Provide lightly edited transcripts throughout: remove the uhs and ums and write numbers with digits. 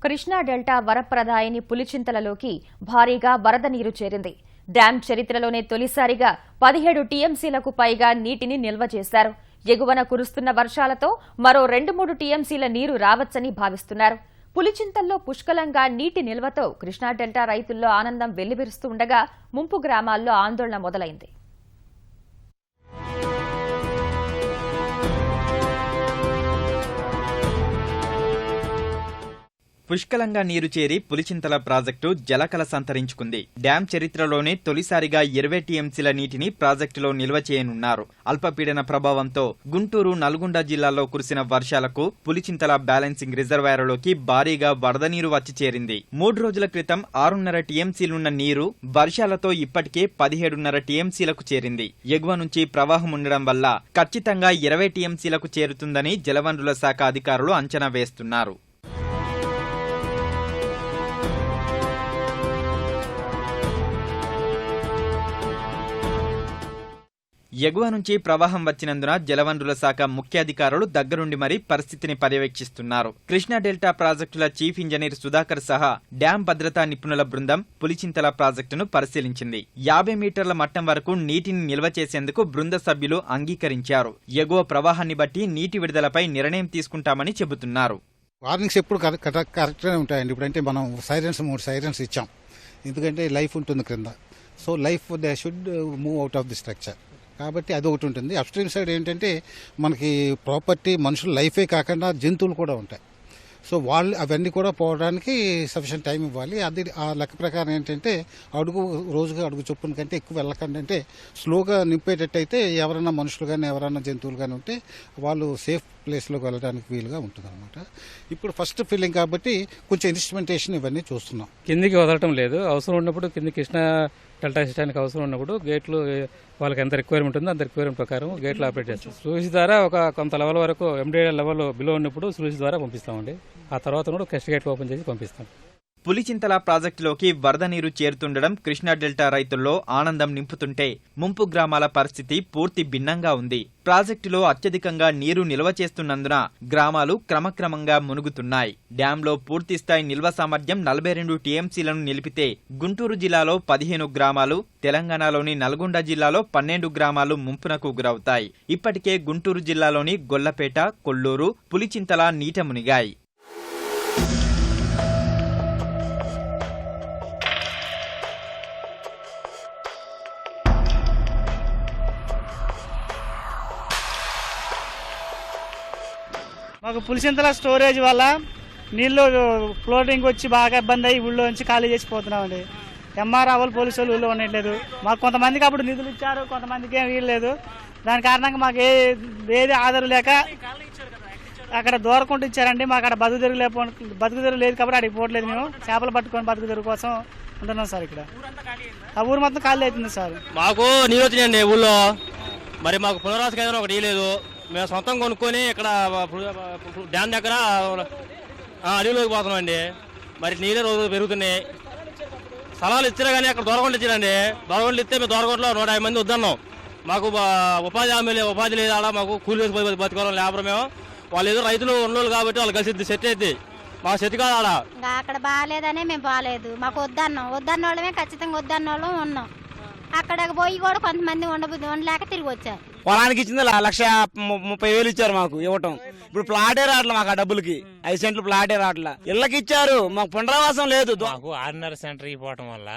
Krishna delta వరప్రదాయిని పులిచింతలలోకి భారీగా వరద నీరు చేరింది. డ్యాం చరిత్రలోనే తొలిసారిగా 17 టీఎంసీలకు పైగా నీటిని నిల్వ చేశారు. ఎగువన కురుస్తున్న వర్షాలతో మరో 2-3 టీఎంసీల నీరు రావచ్చని భావిస్తున్నారు. పులిచింతల్లో పుష్కలంగా నీటి నిల్వతో కృష్ణా డెల్టా రైతుల్లో ఆనందం వెల్లివిరుస్తుండగా ముంపు గ్రామాల్లో ఆందోళన మొదలైంది. పుష్కలంగా నీరు చేరి పులిచింతల ప్రాజెక్టు జలకల సంతరించుకుంది. డ్యాం చరిత్రలోనే తొలిసారిగా 20 టీఎంసీల నీటిని ప్రాజెక్టులో నిల్వ చేయనున్నారు. అల్పపీడన ప్రభావంతో గుంటూరు, నల్గొండ జిల్లాల్లో కురిసిన వర్షాలకు పులిచింతల బ్యాలెన్సింగ్ రిజర్వాయర్లోకి భారీగా వరద నీరు వచ్చి చేరింది. 3 రోజుల క్రితం 6.5 టీఎంసీలున్న నీరు వర్షాలతో ఇప్పటికే 17.5 టీఎంసీలకు చేరింది. ఎగువ నుంచి ప్రవాహం ఉండడం వల్ల ఖచ్చితంగా 20 టీఎంసీలకు చేరుతుందని జలవనరుల శాఖ అధికారులు అంచనా వేస్తున్నారు. ఎగువ నుంచి ప్రవాహం వచ్చినందున జలవనరుల శాఖ ముఖ్యాధికారులు దగ్గరుండి మరీ పరిస్థితిని పర్యవేక్షిస్తున్నారు. కృష్ణా డెల్టా ప్రాజెక్టుల చీఫ్ ఇంజనీర్ సుధాకర్ సహా డ్యాం భద్రతా నిపుణుల బృందం పులిచింతల ప్రాజెక్టును పరిశీలించింది. 50 మీటర్ల మట్టం వరకు నీటిని నిల్వ చేసేందుకు బృంద సభ్యులు అంగీకరించారు. ఎగువ ప్రవాహాన్ని బట్టి నీటి విడుదలపై నిర్ణయం తీసుకుంటామని చెబుతున్నారు. వార్నింగ్స్ ఎప్పుడు కరెక్ట్గానే ఉంటాయండి. ఇప్పుడంటే మనం 3 సైరన్స్ ఇచ్చాం, ఎందుకంటే లైఫ్ ఉంటుంది క్రింద. So life they should move out of the structure కాబట్టి అది ఒకటి ఉంటుంది. అప్స్ట్రీమ్ సైడ్ ఏంటంటే మనకి ప్రాపర్టీ, మనుషుల లైఫే కాకుండా జంతువులు కూడా ఉంటాయి. సో వాళ్ళు అవన్నీ కూడా పోవడానికి సఫిషియెంట్ టైం ఇవ్వాలి. అది ఆ లెక్క ప్రకారం ఏంటంటే రోజుగా అడుగు చొప్పున కంటే ఎక్కువ వెళ్ళకండి, అంటే స్లోగా నింపేటట్టయితే ఎవరైనా మనుషులు కానీ ఎవరైనా జంతువులు కానీ ఉంటే వాళ్ళు సేఫ్ ప్లేస్లోకి వెళ్ళడానికి వీలుగా ఉంటుంది అనమాట. ఇప్పుడు ఫస్ట్ ఫీలింగ్ కాబట్టి కొంచెం ఇన్స్ట్రుమెంటేషన్ ఇవన్నీ చూస్తున్నాం. కిందికి వదలటం లేదు. అవసరం ఉన్నప్పుడు కింది కృష్ణా డెల్టా సిస్టానికి అవసరం ఉన్నప్పుడు గేట్లు వాళ్ళకి ఎంత రిక్వైర్మెంట్ ఉందో అంత రిక్వైర్మెంట్ ప్రకారం గేట్లు ఆపరేట్ చేస్తాం. స్లూయిస్ ద్వారా కొంత లెవెల్ వరకు ఎండిఏ లెవెల్ బిలో ఉన్నప్పుడు స్లూయిస్ ద్వారా పంపిస్తామండి. ఆ తర్వాత కూడా క్రస్ట్ గేట్లు ఓపెన్ చేసి పంపిస్తాం. పులిచింతల ప్రాజెక్టులోకి వరద నీరు చేరుతుండడం కృష్ణా డెల్టా రైతుల్లో ఆనందం నింపుతుంటే ముంపు గ్రామాల పరిస్థితి పూర్తి భిన్నంగా ఉంది. ప్రాజెక్టులో అత్యధికంగా నీరు నిల్వ చేస్తున్నందున గ్రామాలు క్రమక్రమంగా మునుగుతున్నాయి. డ్యాంలో పూర్తిస్థాయి నిల్వ సామర్థ్యం 42 టీఎంసీలను నిలిపితే గుంటూరు జిల్లాలో 15 గ్రామాలు, తెలంగాణలోని నల్గొండ జిల్లాలో 12 గ్రామాలు ముంపునకు గురవుతాయి. ఇప్పటికే గుంటూరు జిల్లాలోని గొల్లపేట, కొల్లూరు, పులిచింతల నీట మునిగాయి. మాకు పులిచింతల స్టోరేజ్ వల్ల నీళ్ళు ఫ్లోటింగ్ వచ్చి బాగా ఇబ్బంది అయ్యి ఊళ్ళో నుంచి ఖాళీ చేసిపోతున్నామండి. ఎంఆర్ఆర్ఓలు పోలీసు వాళ్ళు ఊళ్ళో ఉండట్లేదు. మాకు కొంతమందికి అప్పుడు నిధులు ఇచ్చారు, కొంతమందికి ఏం వీల్లేదు. దాని కారణంగా మాకు ఏది ఆధారం లేక అక్కడ దూరకుంటూ ఇచ్చారండి. మాకు అక్కడ బతుకుదెరుగు లేదు కాబట్టి అడిగి పోవట్లేదు. మేము చేపలు పట్టుకొని బతుకుదెరుగు కోసం ఉంటున్నాం సార్. ఇక్కడ ఆ ఊరు మొత్తం ఖాళీ అవుతుంది సార్. మాకు నీళ్ళు వచ్చినాయండి ఊళ్ళో. మరి మాకు పునరావాస కేంద్రం ఒకటి లేదు. మేము సొంతం కొనుక్కొని ఇక్కడ డ్యామ్ దగ్గర అడవిలోకి పోతున్నామండి. మరి నీళ్ళే రోజు పెరుగుతున్నాయి. స్థలాలు ఇచ్చినా కానీ అక్కడ దొరకొండలు ఇచ్చారండి. దొరకొండలు ఇస్తే మేము దొరకొండలో 150 మంది వద్దన్నాం. మాకు ఉపాధి లేదు. అలా మాకు కూలి వేసి బతుకోవడం లేబర్. మేము వాళ్ళు ఏదో రైతులు ఉన్నోళ్ళు కాబట్టి వాళ్ళు కలిసి సెట్ అయితే మా సెట్ కాదు. ఆడ అక్కడ బాగాలేదనే మేము బాగాలేదు, మాకు వద్దన్నోళ్ళమే ఖచ్చితంగా వద్దన్నోళ్ళం ఉన్నాం. అక్కడ పోయి కూడా కొంతమంది ఉండలేక తిరిగి వచ్చారు. పొలానికి ఇచ్చింది 1,30,000 ఇచ్చారు మాకు ఇవ్వటం. ఇప్పుడు ప్లాటే రావట్లే మాకు. ఆ డబ్బులకి 5 సెంట్లు ప్లాటే రావట్లే. ఇళ్ళకి ఇచ్చారు, మాకు పునరావాసం లేదు. మాకు 6.5 సెంటర్ ఇవ్వటం వల్ల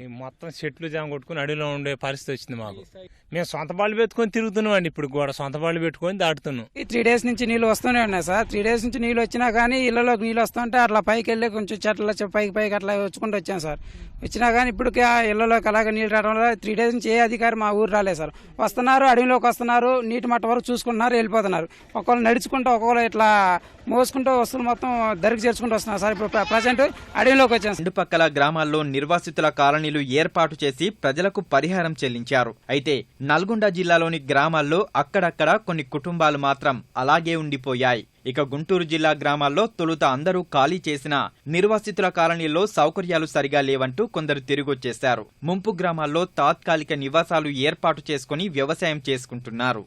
ఈ మొత్తం చెట్లు జామ కొట్టుకుని అడవిలో ఉండే పరిస్థితి వచ్చింది మాకు. మేము సొంత బాళ్ళు పెట్టుకొని తిరుగుతున్నాం అండి. ఇప్పుడు కూడా సొంత బాళ్ళు పెట్టుకొని దాటుతున్నాం. ఈ 3 డేస్ నుంచి నీళ్ళు వస్తూనే ఉన్నాయి సార్. 3 డేస్ నుంచి నీళ్ళు వచ్చినా కానీ ఇళ్లలోకి నీళ్ళు వస్తుంటే అట్లా పైకి వెళ్ళి కొంచెం చెట్ల పైకి అట్లా వచ్చుకుంటూ వచ్చాం సార్. వచ్చినా కానీ ఇప్పటికే ఇళ్లలోకి అలాగే నీళ్ళు రావడం వల్ల 3 డేస్ నుంచి ఏ అధికారి మా ఊరు రాలేదు సార్. వస్తున్నారు, అడవిలోకి వస్తున్నారు, నీటి మట్ట వరకు చూసుకుంటున్నారు, వెళ్ళిపోతున్నారు. ఒక్కొక్కరు నడుచుకుంటూ, ఒక్కొక్కరు ఇట్లా మోసుకుంటూ వస్తువులు మొత్తం దరికి చేర్చుకుంటూ వస్తున్నారు సార్. ఇప్పుడు ప్రజెంట్ అడవిలోకి వచ్చాం. రెండు పక్కల గ్రామాల్లో నిర్వాసితుల కాలనీలు ఏర్పాటు చేసి ప్రజలకు పరిహారం చెల్లించారు. అయితే నల్గొండ జిల్లాలోని గ్రామాల్లో అక్కడక్కడ కొన్ని కుటుంబాలు మాత్రం అలాగే ఉండిపోయాయి. ఇక గుంటూరు జిల్లా గ్రామాల్లో తొలుత అందరూ ఖాళీ చేసిన నిర్వాసితుల కాలనీల్లో సౌకర్యాలు సరిగా లేవంటూ కొందరు తిరిగొచ్చేశారు. ముంపు గ్రామాల్లో తాత్కాలిక నివాసాలు ఏర్పాటు చేసుకుని వ్యవసాయం చేసుకుంటున్నారు.